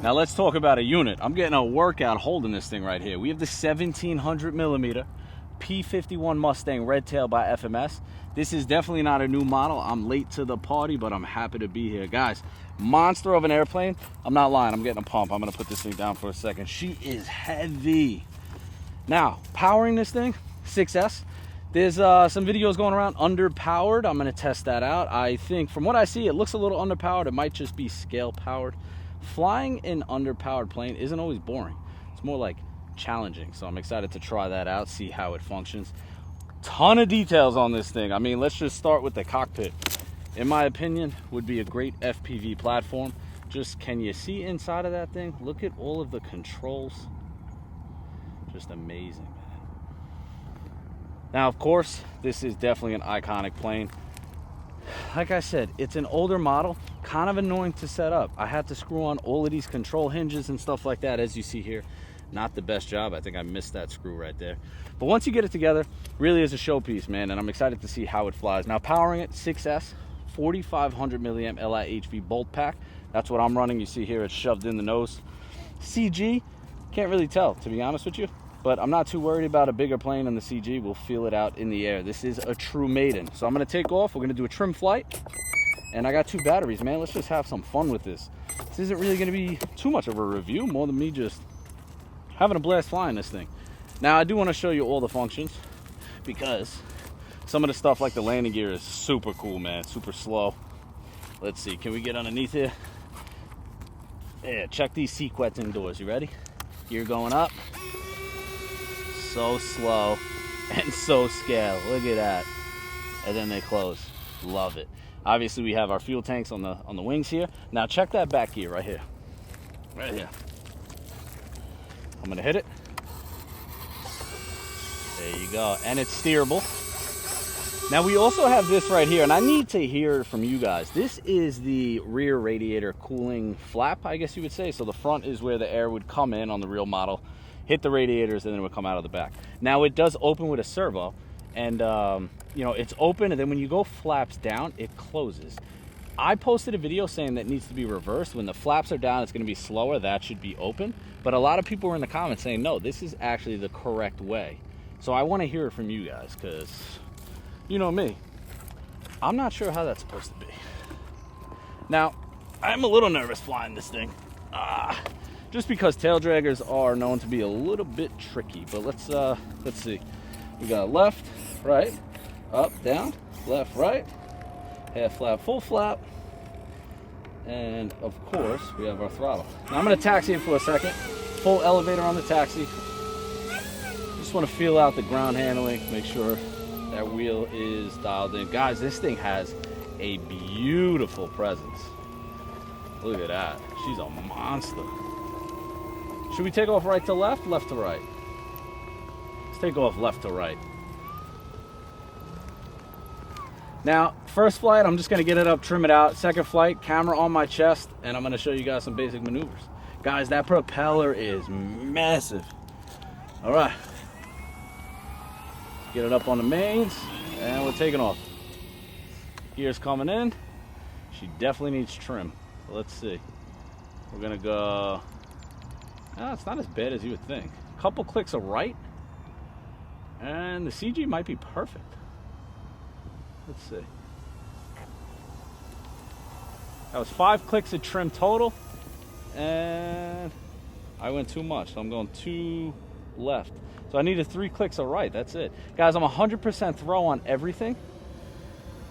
Now let's talk about a unit. I'm getting a workout holding this thing right here. We have the 1700 millimeter P-51 Mustang Redtail by FMS. This is definitely not a new model. I'm late to the party, but I'm happy to be here. Guys, monster of an airplane. I'm not lying, I'm getting a pump. I'm gonna put this thing down for a second. She is heavy. Now, powering this thing, 6S. There's some videos going around underpowered. I'm gonna test that out. I think from what I see, it looks a little underpowered. It might just be scale powered. Flying an underpowered plane isn't always boring. It's more like challenging. So I'm excited to try that out, see how it functions. Ton of details on this thing. I mean, let's just start with the cockpit. In my opinion, would be a great FPV platform. Just, can you see inside of that thing? Look at all of the controls. Just amazing, man. Now, of course, this is definitely an iconic plane. Like I said, it's an older model, kind of annoying to set up. I had to screw on all of these control hinges and stuff like that, as you see here. Not the best job. I think I missed that screw right there. But once you get it together, really is a showpiece, man, and I'm excited to see how it flies. Now, powering it, 6S, 4500 milliamp LIHV bolt pack. That's what I'm running. You see here, it's shoved in the nose. CG, can't really tell, to be honest with you. But I'm not too worried about a bigger plane than the CG. We'll feel it out in the air. This is a true maiden. So I'm going to take off. We're going to do a trim flight. And I got 2 batteries, man. Let's just have some fun with this. This isn't really going to be too much of a review, more than me just having a blast flying this thing. Now, I do want to show you all the functions, because some of the stuff like the landing gear is super cool, man. Super slow. Let's see. Can we get underneath here? Yeah, check these sequencing doors. You ready? Gear going up. So slow and so scale. Look at that. And then they close. Love it. Obviously, we have our fuel tanks on the wings here. Now check that back gear right here. Right here. I'm gonna hit it. There you go. And it's steerable. Now we also have this right here, and I need to hear from you guys. This is the rear radiator cooling flap, I guess you would say. So the front is where the air would come in on the real model, hit the radiators, and then it would come out of the back. Now it does open with a servo, and you know, it's open, and then when you go flaps down, it closes. I posted a video saying that needs to be reversed. When the flaps are down, it's going to be slower. That should be open. But a lot of people were in the comments saying, no, this is actually the correct way. So I want to hear it from you guys, because you know me, I'm not sure how that's supposed to be. Now, I'm a little nervous flying this thing. Just because tail draggers are known to be a little bit tricky. But let's see. We got left, right, up, down, left, right, half flap, full flap, and of course we have our throttle. Now I'm going to taxi it for a second. Full elevator on the taxi. Just want to feel out the ground handling, make sure that wheel is dialed in. Guys, this thing has a beautiful presence. Look at that. She's a monster. Should we take off right to left, left to right? Let's take off left to right. Now, first flight, I'm just going to get it up, trim it out. Second flight, camera on my chest, and I'm going to show you guys some basic maneuvers. Guys, that propeller is massive. All right. Get it up on the mains, and we're taking off. Gear's coming in. She definitely needs trim. Let's see. We're going to go... it's not as bad as you would think. Couple clicks of right, and the CG might be perfect. Let's see. That was 5 clicks of trim total, and I went too much, so I'm going 2 left. So I needed 3 clicks of right. That's it. Guys, I'm 100% throw on everything,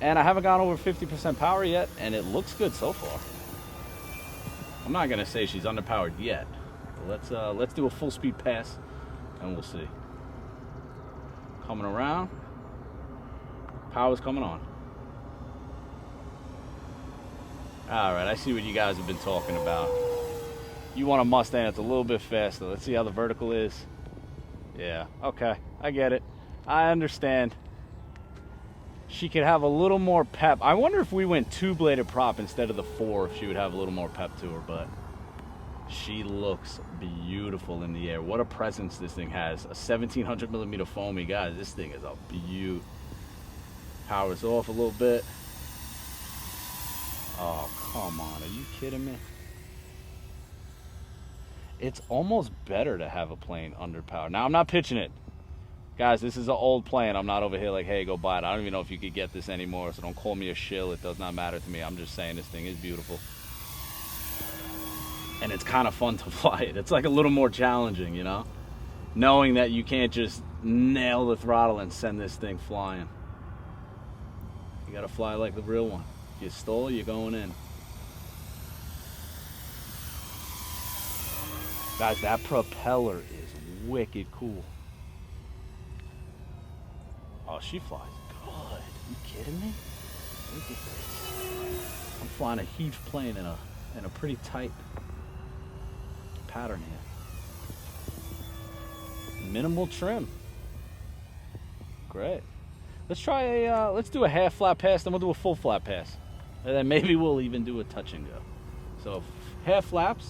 and I haven't gone over 50% power yet, and it looks good so far. I'm not going to say she's underpowered yet. Let's do a full speed pass, and we'll see. Coming around. Power's coming on. All right, I see what you guys have been talking about. You want a Mustang that's a little bit faster. Let's see how the vertical is. Yeah, okay, I get it. I understand. She could have a little more pep. I wonder if we went 2-bladed prop instead of the 4, if she would have a little more pep to her, but she looks beautiful in the air. What a presence this thing has. A 1700 millimeter foamy, guys. This thing is a beaut. Power's off a little bit. Oh, come on. Are you kidding me? It's almost better to have a plane under power. Now, I'm not pitching it. Guys, this is an old plane. I'm not over here like, hey, go buy it. I don't even know if you could get this anymore, so don't call me a shill. It does not matter to me. I'm just saying this thing is beautiful. And it's kind of fun to fly it. It's like a little more challenging, you know? Knowing that you can't just nail the throttle and send this thing flying. You gotta fly like the real one. If you stole, you're going in. Guys, that propeller is wicked cool. Oh, she flies good. Are you kidding me? Look at this. I'm flying a huge plane in a pretty tight pattern here. Minimal trim. Great. Let's try let's do a half flat pass, then we'll do a full flat pass. And then maybe we'll even do a touch and go. So half flaps.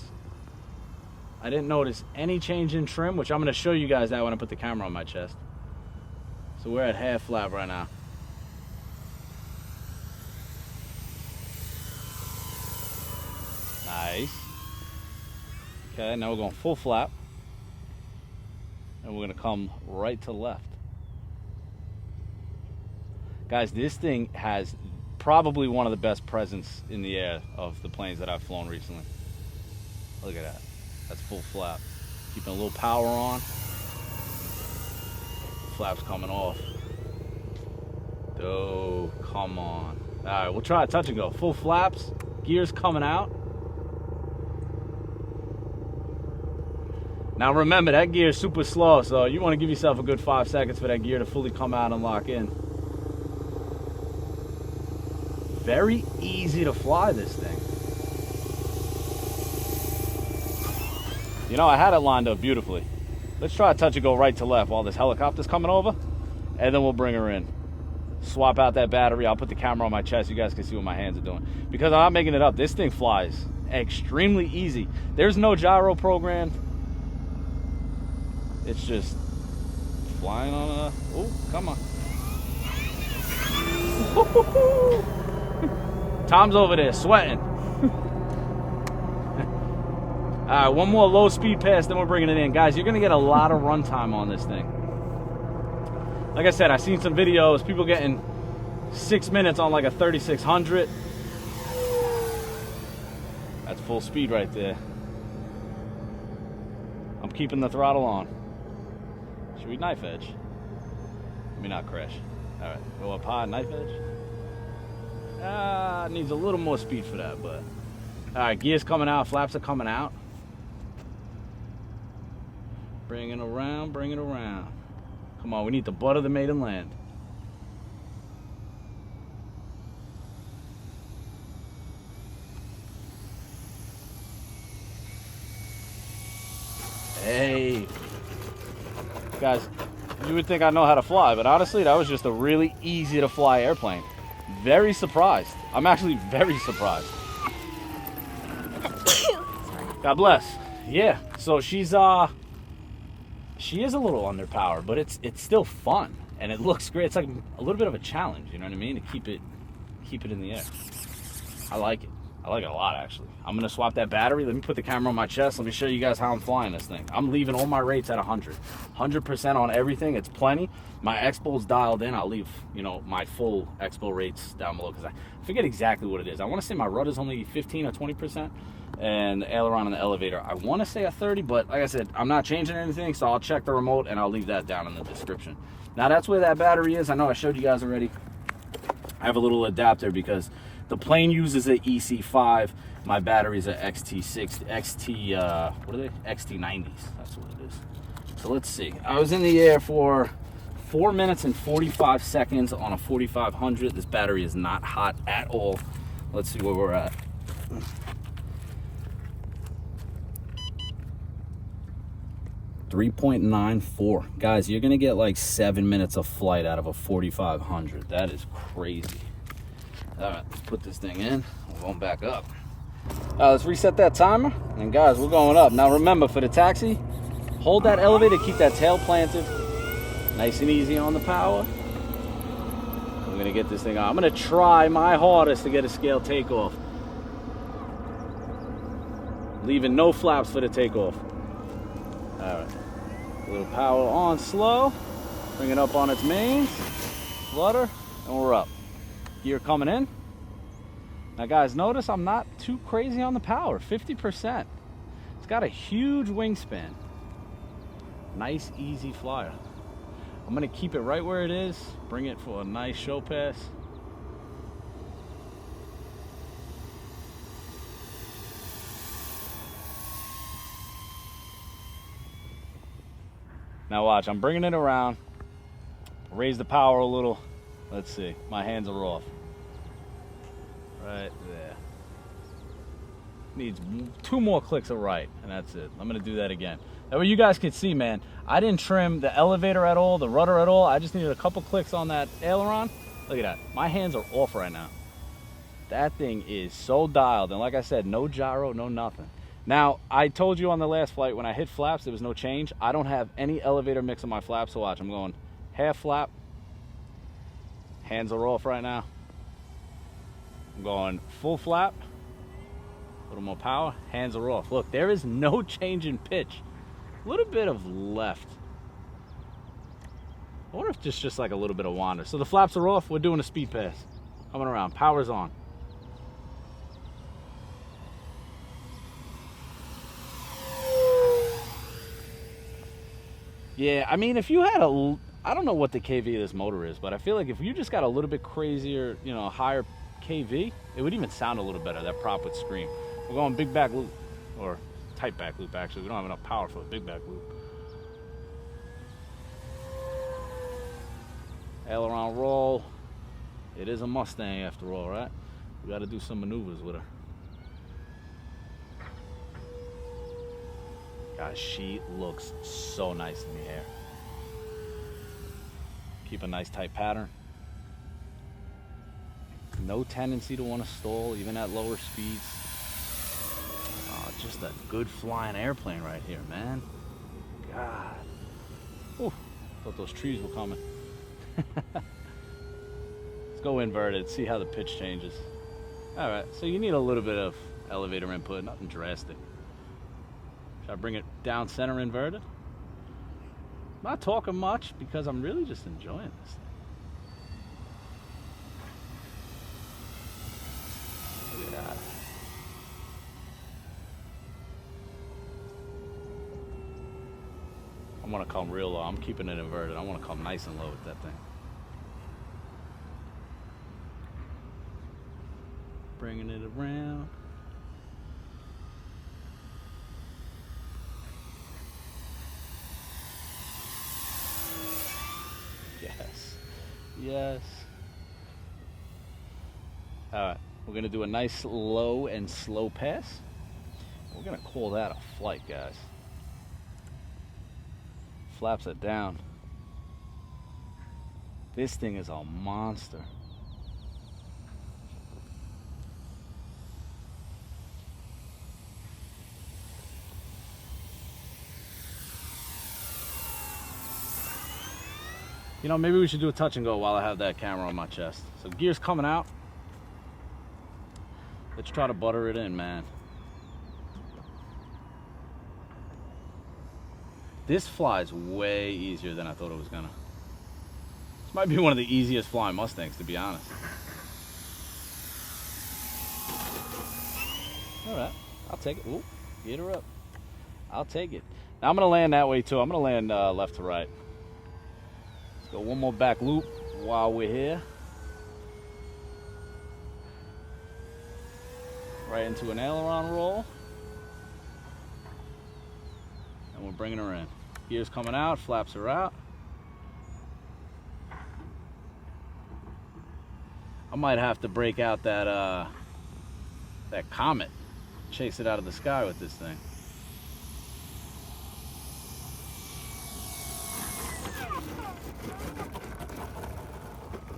I didn't notice any change in trim, which I'm going to show you guys that when I put the camera on my chest. So we're at half flap right now. Nice. Okay, now we're going full flap. And we're going to come right to left. Guys, this thing has probably one of the best presence in the air of the planes that I've flown recently. Look at that. That's full flap. Keeping a little power on. Flaps coming off. Oh, come on. All right, we'll try a touch and go. Full flaps, gears coming out. Now remember, that gear is super slow, so you want to give yourself a good 5 seconds for that gear to fully come out and lock in. Very easy to fly this thing. You know, I had it lined up beautifully. Let's try a touch and go right to left while this helicopter's coming over, and then we'll bring her in. Swap out that battery. I'll put the camera on my chest. You guys can see what my hands are doing. Because I'm not making it up. This thing flies extremely easy. There's no gyro program. It's just flying on a... Oh, come on. Tom's over there sweating. All right, one more low speed pass, then we're bringing it in. Guys, you're gonna get a lot of runtime on this thing. Like I said, I've seen some videos, people getting 6 minutes on like a 3600. That's full speed right there. I'm keeping the throttle on. Should we knife edge? Let me not crash. All right, go up high, knife edge. Needs a little more speed for that, but. All right, gears coming out, flaps are coming out. Bring it around, bring it around. Come on, we need the butt of the maiden land. Hey. Guys, you would think I know how to fly, but honestly, that was just a really easy to fly airplane. Very surprised. I'm actually very surprised. God bless. Yeah, so she is a little underpowered, but it's still fun and it looks great. It's like a little bit of a challenge, you know what I mean, to keep it in the air. I like it. I like it a lot, actually. I'm gonna swap that battery. Let me put the camera on my chest. Let me show you guys how I'm flying this thing. I'm leaving all my rates at 100% on everything. It's plenty. My expo's dialed in. I'll leave, you know, my full expo rates down below because I forget exactly what it is. I want to say my rudder's only 15 or 20%, and the aileron and the elevator, I want to say a 30, but like I said, I'm not changing anything, so I'll check the remote and I'll leave that down in the description. Now that's where that battery is. I know I showed you guys already. I have a little adapter because the plane uses an EC5. My batteries are XT90s. That's what it is. So let's see. I was in the air for 4 minutes and 45 seconds on a 4500. This battery is not hot at all. Let's see where we're at. .94. Guys, you're gonna get like 7 minutes of flight out of a 4500. That is crazy. All right, let's put this thing in. We're going back up. Let's reset that timer. And guys, we're going up. Now remember, for the taxi, hold that elevator, keep that tail planted. Nice and easy on the power. I'm gonna get this thing on. I'm gonna try my hardest to get a scale takeoff. Leaving no flaps for the takeoff. Alright. A little power on slow. Bring it up on its mains. Flutter. And we're up. Gear coming in. Now guys, notice I'm not too crazy on the power. 50%. It's got a huge wingspan. Nice, easy flyer. I'm going to keep it right where it is. Bring it for a nice show pass. Now watch, I'm bringing it around. Raise the power a little. Let's see, my hands are off. Right there. Needs 2 more clicks of right, and that's it. I'm gonna do that again. That way you guys can see, man, I didn't trim the elevator at all, the rudder at all. I just needed a couple clicks on that aileron. Look at that, my hands are off right now. That thing is so dialed, and like I said, no gyro, no nothing. Now, I told you on the last flight, when I hit flaps, there was no change. I don't have any elevator mix on my flaps, so watch, I'm going half flap. Hands are off right now. I'm going full flap. A little more power, hands are off. Look, there is no change in pitch. A little bit of left. I wonder if just like a little bit of wander. So the flaps are off, we're doing a speed pass. Coming around, power's on. Yeah, I mean, if you had I don't know what the KV of this motor is, but I feel like if you just got a little bit crazier, you know, higher KV, it would even sound a little better. That prop would scream. We're going big back loop, or tight back loop actually. We don't have enough power for a big back loop. Aileron roll. It is a Mustang after all, right? We got to do some maneuvers with her. Guys, she looks so nice in the air. Keep a nice tight pattern. No tendency to want to stall, even at lower speeds. Oh, just a good flying airplane right here, man. God. Ooh, thought those trees were coming. Let's go inverted, see how the pitch changes. All right, so you need a little bit of elevator input, nothing drastic. Should I bring it down center inverted? Not talking much because I'm really just enjoying this thing. Look at that. I'm gonna come real low. I'm keeping it inverted. I want to come nice and low with that thing. Bringing it around. Yes. Yes. Alright, we're going to do a nice low and slow pass. We're going to call that a flight, guys. Flaps it down. This thing is a monster. You know, maybe we should do a touch and go while I have that camera on my chest. So gear's coming out. Let's try to butter it in, man. This flies way easier than I thought it was gonna. This might be one of the easiest flying Mustangs, to be honest. All right, I'll take it. Ooh, get her up. I'll take it. Now I'm gonna land that way too. I'm gonna land left to right. Go one more back loop while we're here. Right into an aileron roll. And we're bringing her in. Gears coming out, flaps are out. I might have to break out that that Comet. Chase it out of the sky with this thing.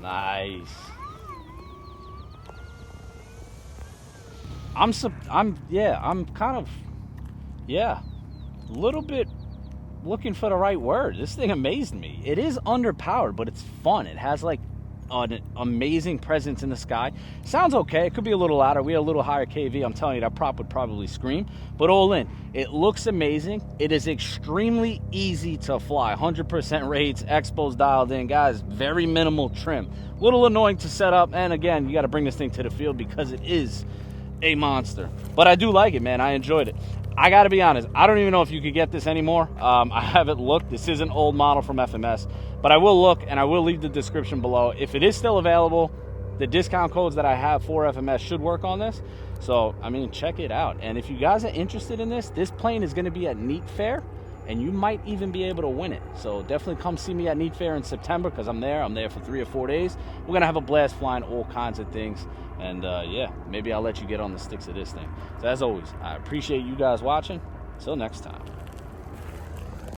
Nice. I'm kind of, a little bit looking for the right word. This thing amazed me. It is underpowered, but it's fun. It has like an amazing presence in the sky. Sounds okay. It could be a little louder. We had a little higher KV. I'm telling you, that prop would probably scream. But all in, it looks amazing. It is extremely easy to fly. 100% rates, expos dialed in. Guys, very minimal trim. A little annoying to set up. And again, you got to bring this thing to the field because it is a monster. But I do like it, man. I enjoyed it. I got to be honest, I don't even know if you could get this anymore. I haven't looked. This is an old model from FMS, but I will look and I will leave the description below. If it is still available, the discount codes that I have for FMS should work on this. So, I mean, check it out. And if you guys are interested in this plane is going to be at Neat Fair, and you might even be able to win it. So definitely come see me at Neat Fair in September, because I'm there for 3 or 4 days. We're going to have a blast flying all kinds of things. And yeah, maybe I'll let you get on the sticks of this thing. So as always, I appreciate you guys watching. Till next time.